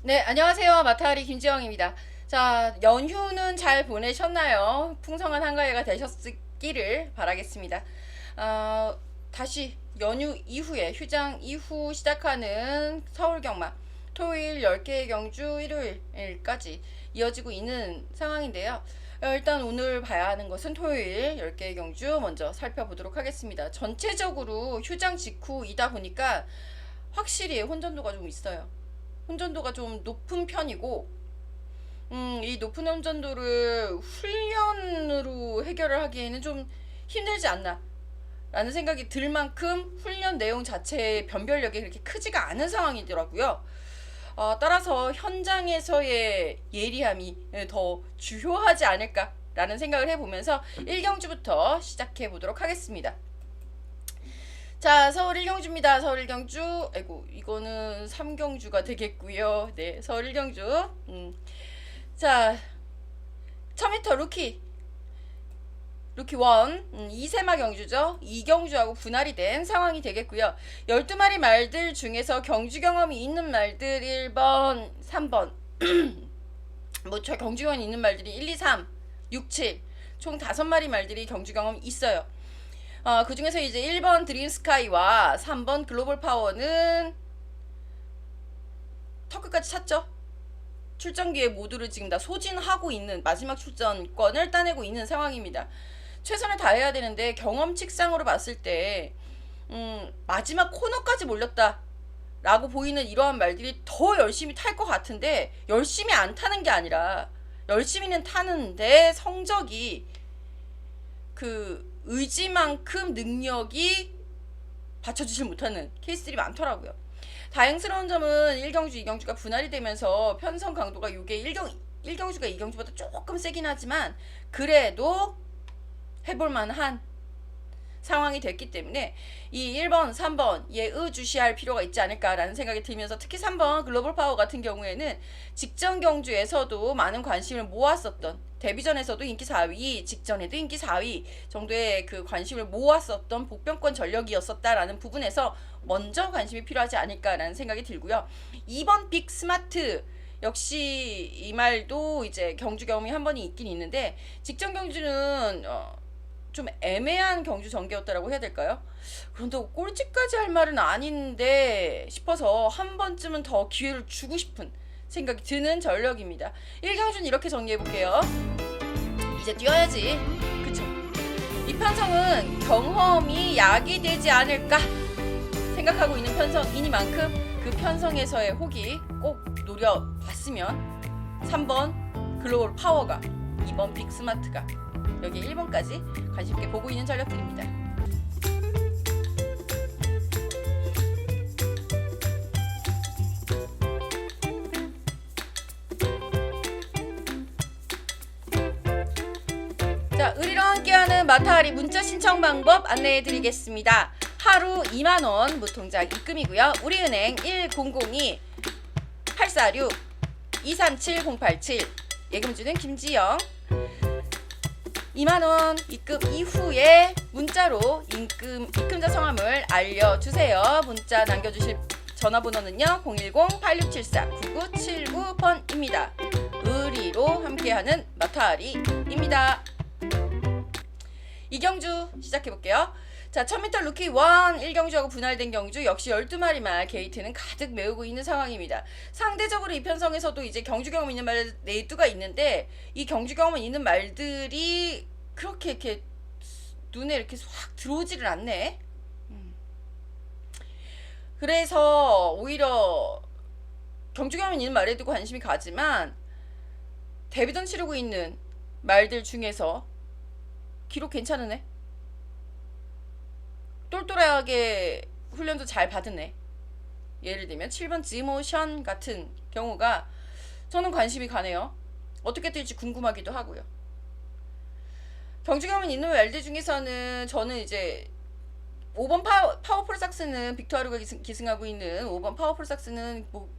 네, 안녕하세요. 마타리 김지영입니다. 자, 연휴는 잘 보내셨나요? 풍성한 한가위가 되셨기를 바라겠습니다. 다시 연휴 이후에, 휴장 이후 시작하는 서울 경마. 토요일 10개의 경주, 일요일까지 이어지고 있는 상황인데요. 일단 오늘 봐야 하는 것은 토요일 10개의 경주 먼저 살펴보도록 하겠습니다. 전체적으로 휴장 직후이다 보니까 확실히 혼전도가 좀 있어요. 혼전도가 좀 높은 편이고, 이 높은 혼전도를 훈련으로 해결을 하기에는 좀 힘들지 않나 라는 생각이 들 만큼 훈련 내용 자체의 변별력이 그렇게 크지가 않은 상황이더라고요. 따라서 현장에서의 예리함이 더 주요하지 않을까라는 생각을 해보면서 1경주부터 시작해 보도록 하겠습니다. 자, 서울 1경주입니다. 서울 1경주. 아이고, 이거는 3경주가 되겠고요. 네, 서울 1경주. 자, 1000m 루키 1, 2세마 경주죠. 2경주하고 분할이 된 상황이 되겠고요. 12마리 말들 중에서 경주 경험이 있는 말들 1번, 3번. 뭐 저 경주 경험이 있는 말들이 1, 2, 3, 6, 7. 총 5마리 말들이 경주 경험이 있어요. 그 중에서 이제 1번 드림스카이와 3번 글로벌 파워는 턱끝까지 찼죠. 출전기에 모두를 지금 다 소진하고 있는 마지막 출전권을 따내고 있는 상황입니다. 최선을 다해야 되는데 경험칙상으로 봤을 때 마지막 코너까지 몰렸다 라고 보이는 이러한 말들이 더 열심히 탈 것 같은데 열심히 안 타는 게 아니라 열심히는 타는데 성적이 그 의지만큼 능력이 받쳐주질 못하는 케이스들이 많더라고요. 다행스러운 점은 1경주, 2경주가 분할이 되면서 편성 강도가 이게 1경주가 2경주보다 조금 세긴 하지만 그래도 해볼만한 상황이 됐기 때문에 이 1번, 3번 예의주시할 필요가 있지 않을까라는 생각이 들면서 특히 3번 글로벌 파워 같은 경우에는 직전 경주에서도 많은 관심을 모았었던 데뷔전에서도 인기 4위, 직전에도 인기 4위 정도의 그 관심을 모았었던 복병권 전력이었었다라는 부분에서 먼저 관심이 필요하지 않을까라는 생각이 들고요. 2번 빅 스마트 역시 이 말도 이제 경주 경험이 한 번이 있긴 있는데 직전 경주는 좀 애매한 경주 전개였다라고 해야 될까요? 그런데 꼴찌까지 할 말은 아닌데 싶어서 한 번쯤은 더 기회를 주고 싶은 생각이 드는 전력입니다. 1경주는 이렇게 정리해볼게요. 이제 뛰어야지. 그쵸? 이 편성은 경험이 약이 되지 않을까 생각하고 있는 편성이니만큼 그 편성에서의 혹이 꼭 노려봤으면 3번 글로벌 파워가 2번 빅 스마트가 여기 1번까지 관심 있게 보고 있는 전력들입니다. 자, 의리로 함께하는 마타리 문자 신청 방법 안내해 드리겠습니다. 하루 2만원 무통장 입금이고요. 우리은행 102-846-237-087 예금주는 김지영. 2만원 입금 이후에 문자로 입금자 성함을 알려주세요. 문자 남겨주실 전화번호는요 010-8674-9979번입니다. 의리로 함께하는 마타리입니다. 이경주 시작해볼게요. 자, 1000m 루키 1 1경주하고 분할된 경주 역시 12마리 말 게이트는 가득 메우고 있는 상황입니다. 상대적으로 이 편성에서도 이제 경주 경험 있는 말 4두가 있는데 이 경주 경험 있는 말들이 그렇게 이렇게 눈에 이렇게 확 들어오지를 않네. 그래서 오히려 경주 경험 있는 말에 두고 관심이 가지만 데뷔전 치르고 있는 말들 중에서 기록 괜찮으네. 똘똘하게 훈련도 잘 받으네. 예를 들면 7번 지모션 같은 경우가 저는 관심이 가네요. 어떻게 뛸지 궁금하기도 하고요. 경주 경험이 있는 말들 중에서는 저는 이제 5번 파워풀 삭스는 빅토르가 기승하고 있는 5번 파워풀 삭스는 뭐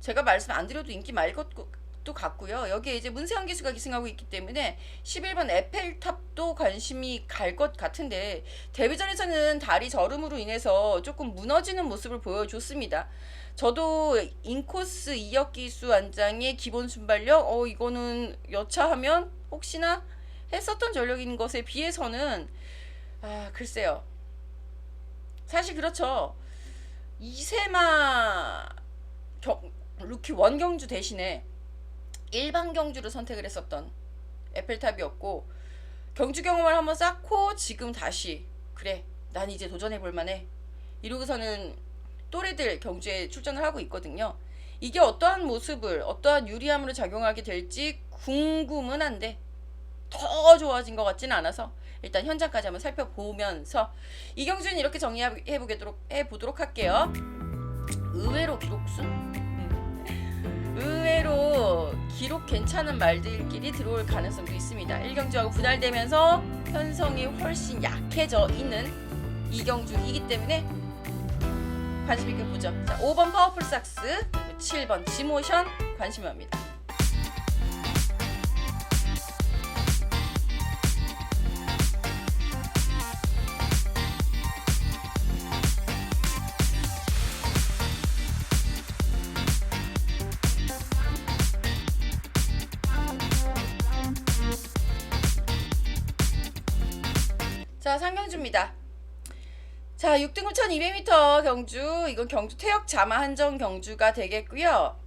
제가 말씀 안 드려도 인기 많을 것도 같고요. 여기에 이제 문세영 기수가 기승하고 있기 때문에 11번 에펠탑도 관심이 갈 것 같은데 데뷔전에서는 다리 저름으로 인해서 조금 무너지는 모습을 보여줬습니다. 저도 인코스 2역 기수 안장의 기본 순발력 이거는 여차하면 혹시나 했었던 전력인 것에 비해서는 글쎄요. 사실 그렇죠. 이세마 루키 원경주 대신에 일반 경주를 선택을 했었던 에펠탑이었고, 경주 경험을 한번 쌓고 지금 다시 그래 난 이제 도전해 볼만해 이러고서는 또래들 경주에 출전을 하고 있거든요. 이게 어떠한 모습을 어떠한 유리함으로 작용하게 될지 궁금은 한데 더 좋아진 것 같지는 않아서 일단 현장까지 한번 살펴보면서 이 경주는 이렇게 정리해보도록 할게요. 의외로 기록순? 의외로 기록 괜찮은 말들끼리 들어올 가능성도 있습니다. 1경주하고 분할되면서 편성이 훨씬 약해져 있는 2경주이기 때문에 관심 있게 보죠. 자, 5번 파워풀 삭스, 그리고 7번 지모션 관심합니다. 자, 상경주입니다. 자, 6등급 1200m 경주, 이건 경주 태역 자마 한정 경주가 되겠고요.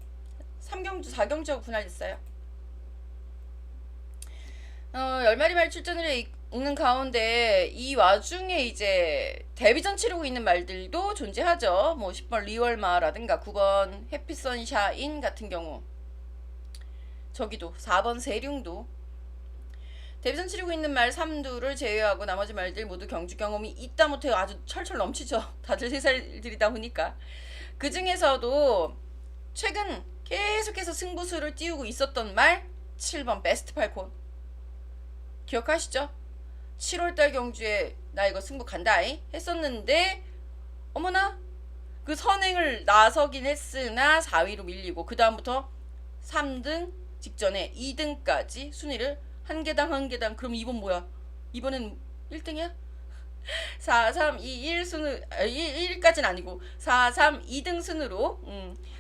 3경주, 4경주하고 분할됐어요. 10마리 말 출전을 있는 가운데 이 와중에 이제 데뷔전 치르고 있는 말들도 존재하죠. 뭐 10번 리월마라든가 9번 해피선샤인 같은 경우, 저기도 4번 세륜도 데뷔전 치르고 있는 말 3두를 제외하고 나머지 말들 모두 경주 경험이 있다 못해 아주 철철 넘치죠. 다들 3살들이다 보니까. 그 중에서도 최근 계속해서 승부수를 띄우고 있었던 말 7번 베스트 팔콘 기억하시죠? 7월달 경주에 나 이거 승부 간다 했었는데 어머나 그 선행을 나서긴 했으나 4위로 밀리고 그 다음부터 3등 직전에 2등까지 순위를 한 계단 한 계단. 그럼 이번 뭐야? 이번엔 1등이야? 4, 3, 2, 1 순으로 1까지는 아니고 4, 3, 2등 순으로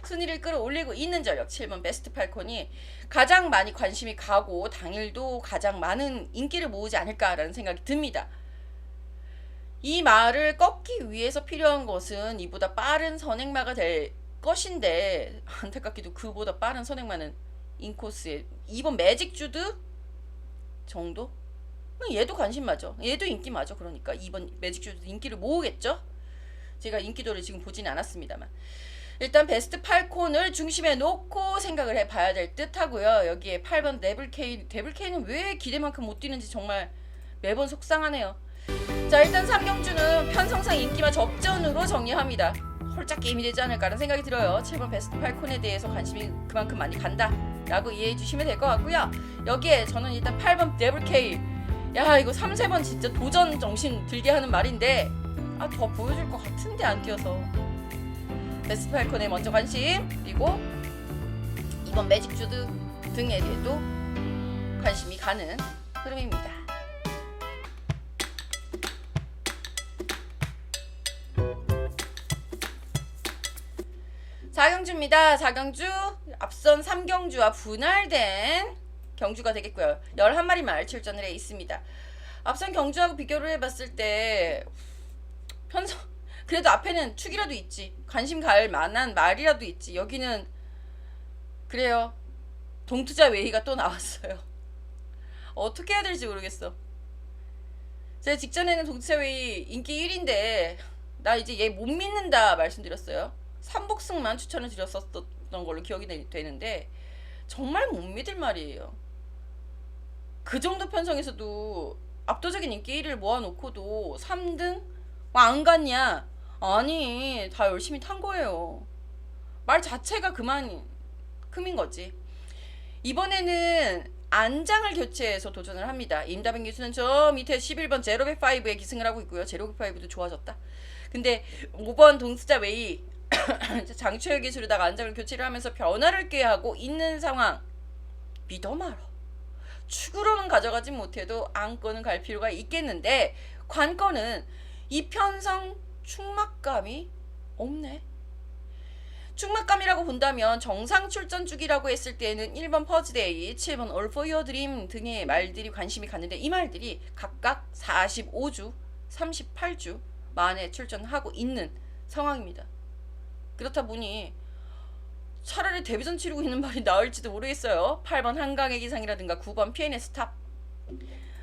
순위를 끌어올리고 있는 전력 7번 베스트 팔콘이 가장 많이 관심이 가고 당일도 가장 많은 인기를 모으지 않을까라는 생각이 듭니다. 이 말을 꺾기 위해서 필요한 것은 이보다 빠른 선행마가 될 것인데 안타깝게도 그보다 빠른 선행마는 인코스의 2번 매직 주드 정도? 얘도 관심 맞아. 얘도 인기 맞아. 그러니까 2번 매직주도 인기를 모으겠죠? 제가 인기도를 지금 보지는 않았습니다만 일단 베스트 팔콘을 중심에 놓고 생각을 해봐야 될 듯 하고요. 여기에 8번 데블K는 왜 기대만큼 못 뛰는지 정말 매번 속상하네요. 자, 일단 3경주는 편성상 인기만 접전으로 정리합니다. 홀짝 게임이 되지 않을까라는 생각이 들어요. 7번 베스트 팔콘에 대해서 관심이 그만큼 많이 간다 라고 이해해 주시면 될 것 같고요. 여기에 저는 일단 8번 데블K, 야 이거 3, 4번 진짜 도전 정신 들게 하는 말인데 더 보여줄 것 같은데 안 뛰어서 베스트 팔콘에 먼저 관심, 그리고 이번 매직주드 등에 대해도 관심이 가는 흐름입니다. 4경주입니다. 4경주 앞선 3경주와 분할된 경주가 되겠고요. 11마리 말 출전을 해 있습니다. 앞선 경주하고 비교를 해봤을 때 편성 그래도 앞에는 축이라도 있지, 관심 갈 만한 말이라도 있지. 여기는 그래요. 동투자 웨이가 또 나왔어요. 어떻게 해야 될지 모르겠어. 제가 직전에는 동투자 웨이 인기 1인데 나 이제 얘 못 믿는다 말씀드렸어요. 삼복승만 추천을 드렸었던 걸로 기억이 되는데 정말 못 믿을 말이에요. 그 정도 편성에서도 압도적인 인기 1위를 모아놓고도 3등? 안 갔냐? 아니, 다 열심히 탄 거예요. 말 자체가 그만큼인 거지. 이번에는 안장을 교체해서 도전을 합니다. 임다빈 기수는 저 밑에 11번 제로백5에 기승을 하고 있고요. 제로백5도 좋아졌다. 근데 5번 동스자 웨이 장초열 기술에다가 안장을 교체를 하면서 변화를 꾀하고 있는 상황. 믿어 말어. 축으로는 가져가지 못해도 안건은 갈 필요가 있겠는데 관건은 이 편성 축막감이 없네. 충막감이라고 본다면 정상 출전 주기라고 했을 때는 1번 퍼즈데이, 7번 All for Your Dream 등의 말들이 관심이 갔는데 이 말들이 각각 45주, 38주 만에 출전하고 있는 상황입니다. 그렇다 보니 차라리 데뷔전 치르고 있는 말이 나을지도 모르겠어요. 8번 한강의 기상이라든가 9번 PNS 탑.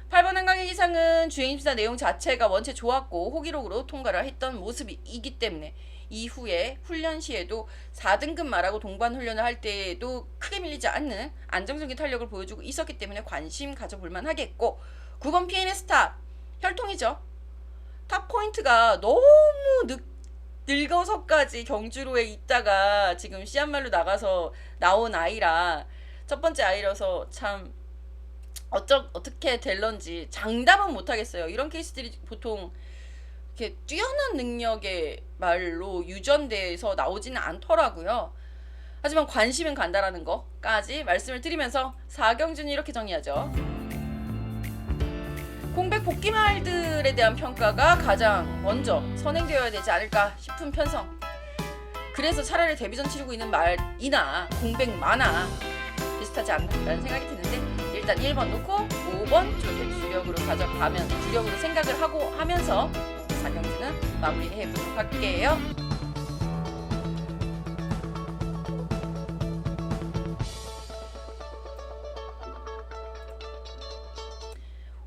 8번 한강의 기상은 주행심사 내용 자체가 원체 좋았고 호기록으로 통과를 했던 모습이기 때문에 이후에 훈련 시에도 4등급 말하고 동반 훈련을 할 때에도 크게 밀리지 않는 안정적인 탄력을 보여주고 있었기 때문에 관심 가져볼만 하겠고, 9번 PNS 탑 혈통이죠. 탑 포인트가 너무 늙어서까지 경주로에 있다가 지금 시합말로 나가서 나온 아이라, 첫 번째 아이라서 참 어떻게 될런지 장담은 못하겠어요. 이런 케이스들이 보통 이렇게 뛰어난 능력의 말로 유전돼서 나오지는 않더라고요. 하지만 관심은 간다라는 거까지 말씀을 드리면서 4경주는 이렇게 정리하죠. 공백 복귀 말들에 대한 평가가 가장 먼저 선행되어야 되지 않을까 싶은 편성. 그래서 차라리 데뷔전 치르고 있는 말이나 공백 많아 비슷하지 않나라는 생각이 드는데, 일단 1번 놓고 5번 쪽에 주력으로 가져가면, 주력으로 생각을 하고 하면서 4경주는 마무리해 보도록 할게요.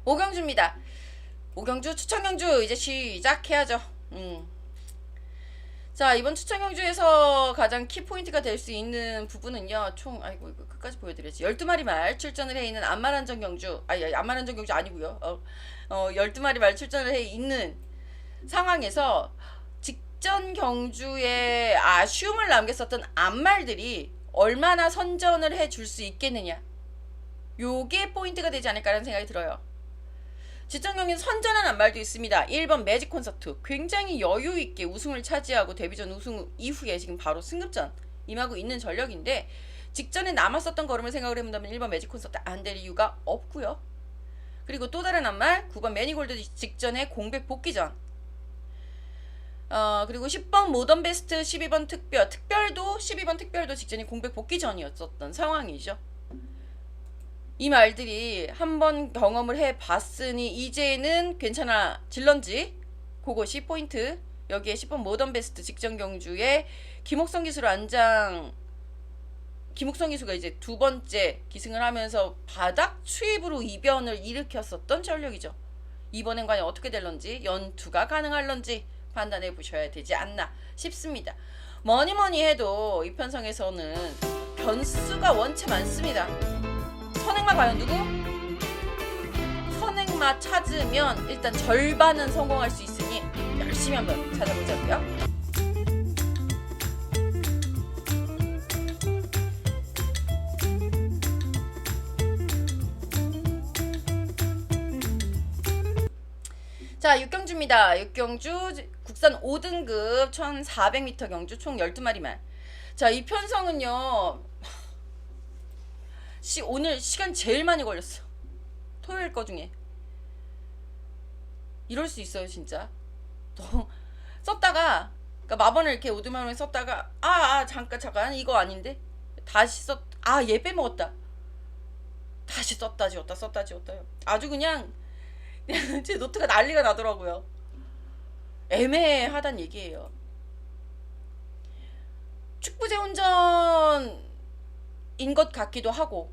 오경주입니다. 오경주 추천경주 이제 시작해야죠. 자, 이번 추천경주에서 가장 키포인트가 될 수 있는 부분은요, 총, 아이고, 이거 끝까지 보여드려야지. 12마리 말 출전을 해 있는 안마란정 경주, 안마란정 경주 아니고요. 12마리 말 출전을 해 있는 상황에서 직전 경주에 아쉬움을 남겼었던 안말들이 얼마나 선전을 해줄 수 있겠느냐. 요게 포인트가 되지 않을까라는 생각이 들어요. 직전 경기는 선전한 안말도 있습니다. 1번 매직 콘서트, 굉장히 여유있게 우승을 차지하고 데뷔전 우승 이후에 지금 바로 승급전 임하고 있는 전력인데, 직전에 남았었던 걸음을 생각을 해본다면 1번 매직 콘서트 안 될 이유가 없고요. 그리고 또 다른 안말 9번 매니골드 직전에 공백 복귀전, 그리고 10번 모던 베스트, 12번 특별도 12번 특별도 직전이 공백 복귀전이었었던 상황이죠. 이 말들이 한번 경험을 해봤으니 이제는 괜찮아질런지, 그것이 포인트. 여기에 10번 모던 베스트 직전 경주에 김옥성 기수가 이제 두 번째 기승을 하면서 바닥 추입으로 이변을 일으켰었던 전력이죠. 이번엔 과연 어떻게 될런지, 연투가 가능할런지 판단해 보셔야 되지 않나 싶습니다. 뭐니뭐니 해도 이 편성에서는 변수가 원체 많습니다. 선행마 과연 누구? 선행마 찾으면 일단 절반은 성공할 수 있으니 열심히 한번 찾아보자고요. 자, 6경주입니다. 6경주 국산 5등급 1400m 경주 총 12마리 말. 자, 이 편성은요, 오늘 시간 제일 많이 걸렸어. 토요일 거 중에. 이럴 수 있어요, 진짜. 썼다가, 그러니까 마번을 이렇게 오드만을 썼다가, 잠깐, 이거 아닌데? 다시 얘 빼먹었다. 다시 썼다 지웠다요. 아주 그냥 제 노트가 난리가 나더라고요. 애매하단 얘기예요. 축부제 운전인 것 같기도 하고,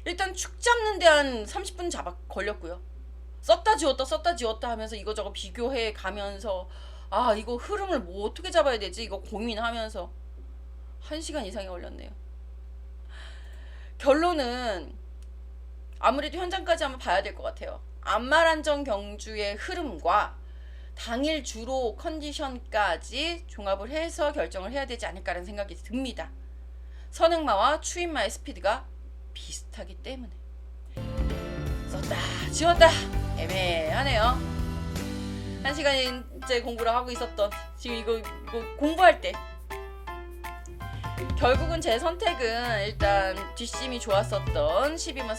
일단 축 잡는 데 한 30분 걸렸고요. 썼다 지웠다 하면서 이거저거 비교해 가면서, 이거 흐름을 뭐 어떻게 잡아야 되지? 이거 고민하면서 1시간 이상이 걸렸네요. 결론은 아무래도 현장까지 한번 봐야 될 것 같아요. 안마란정 경주의 흐름과 당일 주로 컨디션까지 종합을 해서 결정을 해야 되지 않을까라는 생각이 듭니다. 선행마와 추임마의 스피드가 비슷하기 때문에. 썼다 지웠다 애매하네요. 1시간째 공부를 하고 있었던, 지금 이거 공부할 때 결국은 제 선택은 일단 뒷심이 좋았었던 12번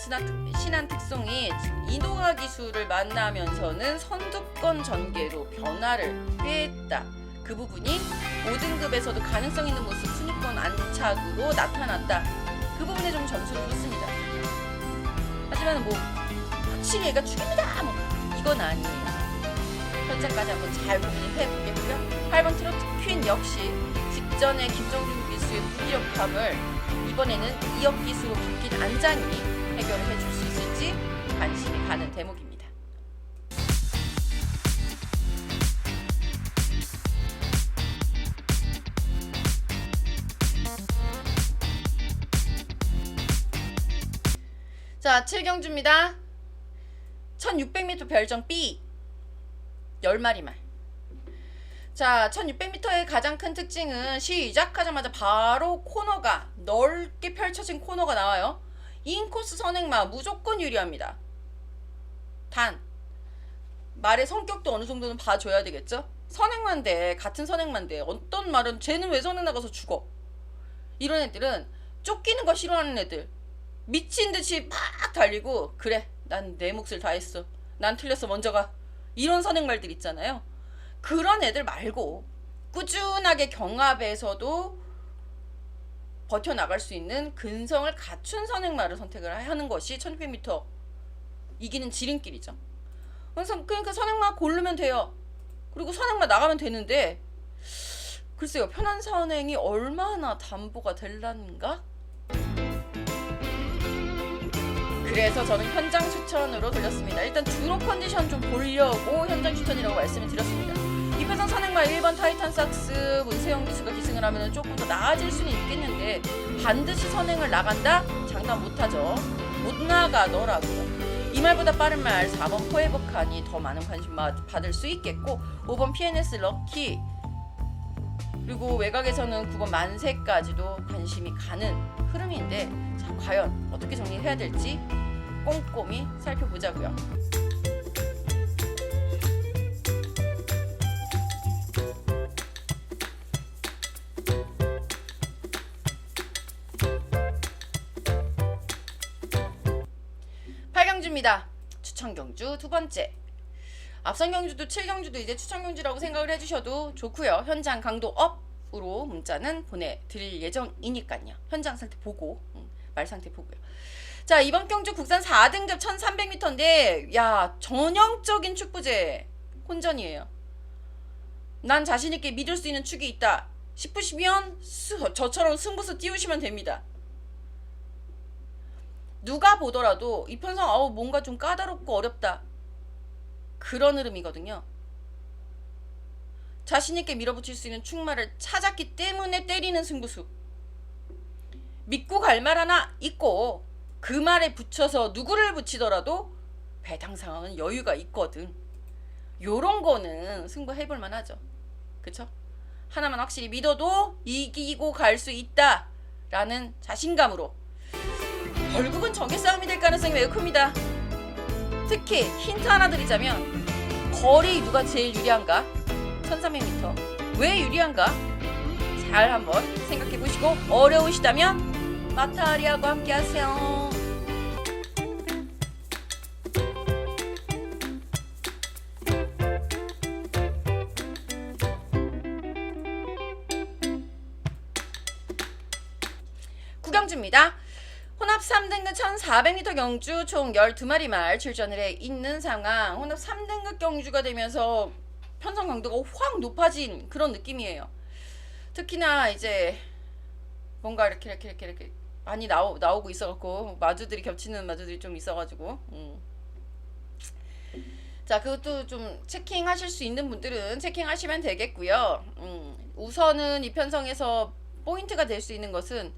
신한 특송이 이동화 기수를 만나면서는 선두권 전개로 변화를 꾀했다. 그 부분이 5등급에서도 가능성 있는 모습 순위권 안착으로 나타났다. 그 부분에 좀 점수를 줬습니다. 하지만 뭐 확실히 얘가 죽입니다 뭐 이건 아니에요. 현장까지 한번 잘 고민해 보겠고요. 8번 트로트 퀸 역시 직전에 김정준 기수의 무기력함을 이번에는 이혁 기수로 바뀐 안장이 해결을 해줄 수 있을지 관심이 가는 대목입니다. 자, 7경주입니다. 1600m 별정 B 10마리 말. 자, 1600m의 가장 큰 특징은 시작하자마자 바로 코너가 넓게 펼쳐진 코너가 나와요. 인코스 선행마 무조건 유리합니다. 단 말의 성격도 어느 정도는 봐줘야 되겠죠. 선행마인데 같은 선행마인데 어떤 말은 쟤는 왜 선행 나가서 죽어. 이런 애들은 쫓기는 거 싫어하는 애들 미친듯이 막 달리고 그래 난 내 몫을 다했어 난 틀렸어 먼저 가 이런 선행말들 있잖아요. 그런 애들 말고 꾸준하게 경합에서도 버텨나갈 수 있는 근성을 갖춘 선행말을 선택을 하는 것이 1600m 이기는 지름길이죠. 그러니까 선행마 고르면 돼요. 그리고 선행마 나가면 되는데 글쎄요 편한 선행이 얼마나 담보가 될란가? 그래서 저는 현장 추천으로 돌렸습니다. 일단 주로 컨디션 좀 보려고 현장 추천이라고 말씀을 드렸습니다. 이편성 선행마 1번 타이탄삭스 문세영 기수가 기승을 하면 조금 더 나아질 수는 있겠는데 반드시 선행을 나간다? 장담 못하죠. 못 나가더라고요. 이 말보다 빠른 말 4번 포에버칸이 더 많은 관심 받을 수 있겠고 5번 PNS 럭키 그리고 외곽에서는 9번 만세까지도 관심이 가는 흐름인데 자, 과연 어떻게 정리해야 될지 꼼꼼히 살펴보자고요. 경주입니다. 추천 경주 두 번째. 앞선 경주도 7경주도 이제 추천 경주라고 생각을 해주셔도 좋고요. 현장 강도 업으로 문자는 보내드릴 예정이니까요. 현장 상태 보고 말 상태 보고요. 자 이번 경주 국산 4등급 1300m인데 야 전형적인 축부제 혼전이에요. 난 자신있게 믿을 수 있는 축이 있다 싶으시면 저처럼 승부수 띄우시면 됩니다. 누가 보더라도 이 편성 뭔가 좀 까다롭고 어렵다 그런 흐름이거든요. 자신있게 밀어붙일 수 있는 축마를 찾았기 때문에 때리는 승부수 믿고 갈 말 하나 있고 그 말에 붙여서 누구를 붙이더라도 배당 상황은 여유가 있거든. 요런 거는 승부해볼 만하죠. 그쵸? 하나만 확실히 믿어도 이기고 갈 수 있다 라는 자신감으로 결국은 정계 싸움이 될 가능성이 매우 큽니다. 특히 힌트 하나 드리자면 거리 누가 제일 유리한가? 1300m 왜 유리한가? 잘 한번 생각해 보시고 어려우시다면 마타리아와 함께 하세요. 구경주입니다. 혼합 3등급 1400m 경주 총 12마리 말 출전을 해 있는 상황. 혼합 3등급 경주가 되면서 편성 강도가 확 높아진 그런 느낌이에요. 특히나 이제 뭔가 이렇게 많이 나오고 있어갖고 마주들이 겹치는 마주들이 좀 있어가지고 자 그것도 좀 체킹하실 수 있는 분들은 체킹하시면 되겠고요. 우선은 이 편성에서 포인트가 될 수 있는 것은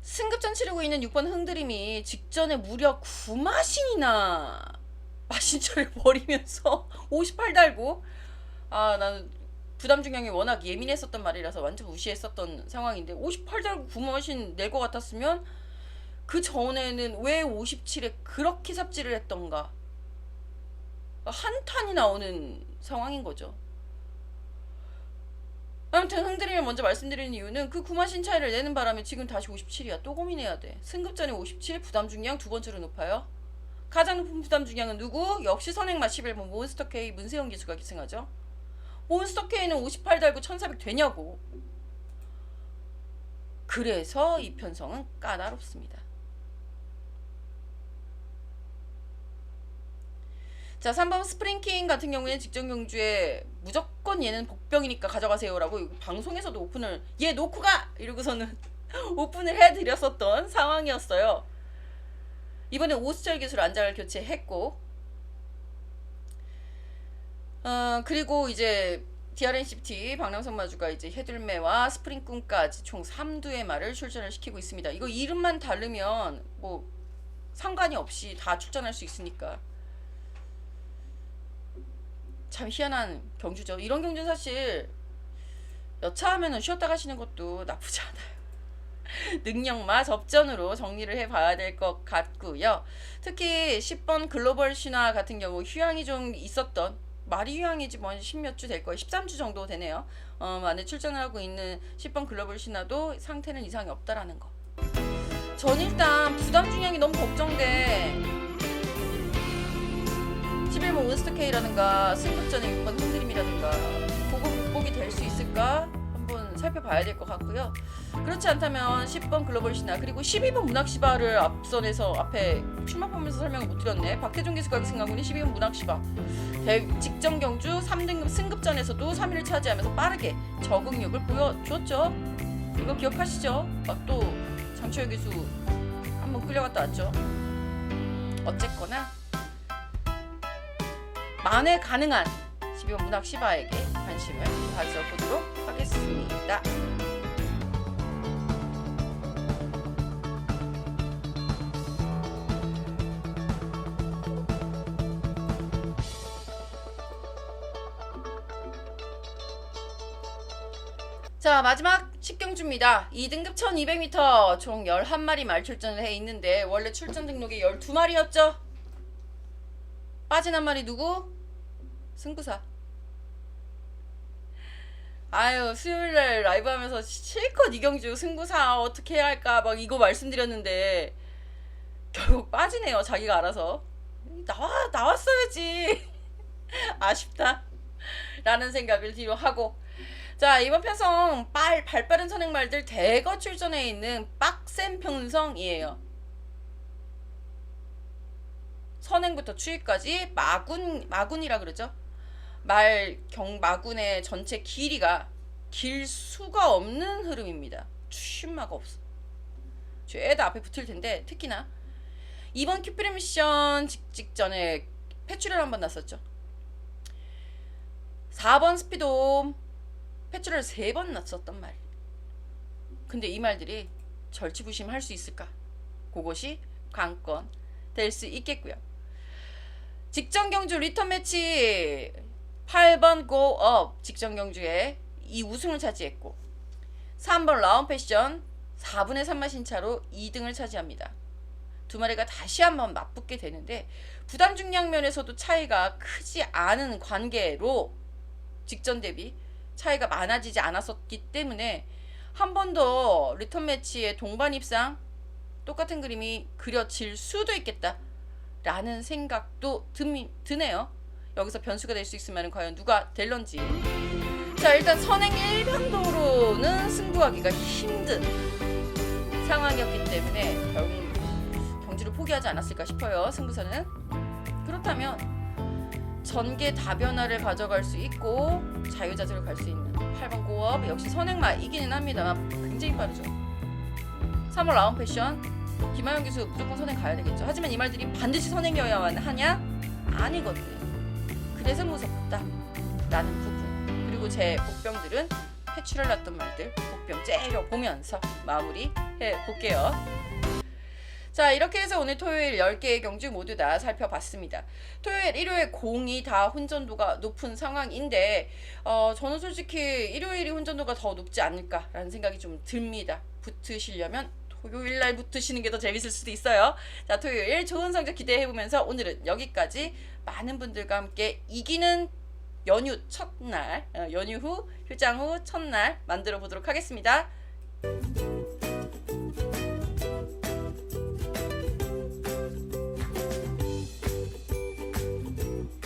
승급전 치르고 있는 6번 흥드림이 직전에 무려 9마신이나 마신철을 버리면서 58 달고 나는 부담 중량이 워낙 예민했었던 말이라서 완전 무시했었던 상황인데 58 달고 9마신 낼 것 같았으면 그 전에는 왜 57에 그렇게 삽질을 했던가 한탄이 나오는 상황인 거죠. 아무튼 흥드림을 먼저 말씀드리는 이유는 그 9마신 차이를 내는 바람에 지금 다시 57이야. 또 고민해야 돼. 승급전에 57 부담 중량 두 번째로 높아요. 가장 높은 부담 중량은 누구? 역시 선행마 11번 몬스터 K 문세영 기수가 기승하죠. 몬스터K는 58 달고 1400 되냐고. 그래서 이 편성은 까다롭습니다. 자, 3번 스프링킹 같은 경우에는 직전 경주에 무조건 얘는 복병이니까 가져가세요라고 방송에서도 오픈을 얘 놓고 가! 이러고서는 오픈을 해드렸었던 상황이었어요. 이번에 오수철 기술 안장을 교체했고, 그리고 이제 DRNCT 박남성 마주가 이제 해둘매와 스프링꾼까지 총 3두의 말을 출전을 시키고 있습니다. 이거 이름만 다르면 뭐 상관이 없이 다 출전할 수 있으니까 참 희한한 경주죠. 이런 경주는 사실 여차하면 쉬었다 가시는 것도 나쁘지 않아요. 능력마 접전으로 정리를 해봐야 될 것 같고요. 특히 10번 글로벌 신화 같은 경우 휴양이 좀 있었던, 말이 휴양이지 뭐 10몇 주 될 거예요. 13주 정도 되네요. 만에 출전을 하고 있는 10번 글로벌 신화도 상태는 이상이 없다라는 거. 전 일단 부담 중량이 너무 걱정돼. 11번 몬스터K라든가 승급전의 6번 흔들림이라든가 그거 극복이 될 수 있을까? 한번 살펴봐야 될 것 같고요. 그렇지 않다면 10번 글로벌 신화 그리고 12번 문학시바를 앞선에서 앞에 출마하면서 설명을 못 드렸네. 박태종 기수가 승강군이 12번 문학시바 직전 경주 3등급 승급전에서도 3위를 차지하면서 빠르게 적응력을 보여줬죠. 이거 기억하시죠? 또 장초열 기수 한번 끌려갔다 왔죠. 어쨌거나 만에 가능한 12번 문학시바에게 관심을 가져보도록 하겠습니다. 자, 마지막 10경주입니다. 2등급 1200m 총 11마리 말 출전을 해 있는데 원래 출전 등록이 12마리였죠. 빠진 한 마리 누구? 승부사. 아유, 수요일날 라이브 하면서 실컷 이경주 승부사 어떻게 해야 할까 막 이거 말씀드렸는데 결국 빠지네요. 자기가 알아서. 나왔어야지. 아쉽다 라는 생각을 뒤로 하고, 자, 이번 편성 발빠른 선행말들 대거 출전해 있는 빡센 편성이에요. 선행부터 추위까지 마군이라 그러죠. 마군의 전체 길이가 길 수가 없는 흐름입니다. 쉼마가 없어. 죄다 앞에 붙을 텐데 특히나 이번 큐피드 미션 직전에 패출을 한번 났었죠. 4번 스피돔 패출을 3번 났었단 말. 근데 이 말들이 절치부심할 수 있을까? 그것이 관건 될 수 있겠고요. 직전 경주 리턴 매치 8번 고업 직전 경주에 이 우승을 차지했고 3번 라운 패션 4분의 3마 신차로 2등을 차지합니다. 두 마리가 다시 한번 맞붙게 되는데 부담 중량 면에서도 차이가 크지 않은 관계로 직전 대비 차이가 많아지지 않았었기 때문에 한 번 더 리턴 매치의 동반 입상 똑같은 그림이 그려질 수도 있겠다 라는 생각도 드네요. 여기서 변수가 될 수 있으면 과연 누가 될런지. 자, 일단 선행 일변도로는 승부하기가 힘든 상황이었기 때문에 결국 경주를 포기하지 않았을까 싶어요. 승부사는. 그렇다면 전개 다변화를 가져갈 수 있고 자유자재로 갈 수 있는 8번 고업 역시 선행마 이기는 합니다만 굉장히 빠르죠. 3월 라운 패션 김하영 기수 무조건 선행 가야 되겠죠. 하지만 이 말들이 반드시 선행이어야만 하냐? 아니거든요. 그래서 무섭다 라는 부분, 그리고 제 복병들은 패출을 났던 말들 복병 째려보면서 마무리해 볼게요. 자, 이렇게 해서 오늘 토요일 10개의 경주 모두 다 살펴봤습니다. 토요일, 일요일 공이 다 혼전도가 높은 상황인데 저는 솔직히 일요일이 혼전도가 더 높지 않을까라는 생각이 좀 듭니다. 붙으시려면 토요일날 붙으시는 게 더 재밌을 수도 있어요. 자, 토요일 좋은 성적 기대해보면서 오늘은 여기까지. 많은 분들과 함께 이기는 연휴 첫날, 연휴 후, 휴장 후 첫날 만들어 보도록 하겠습니다.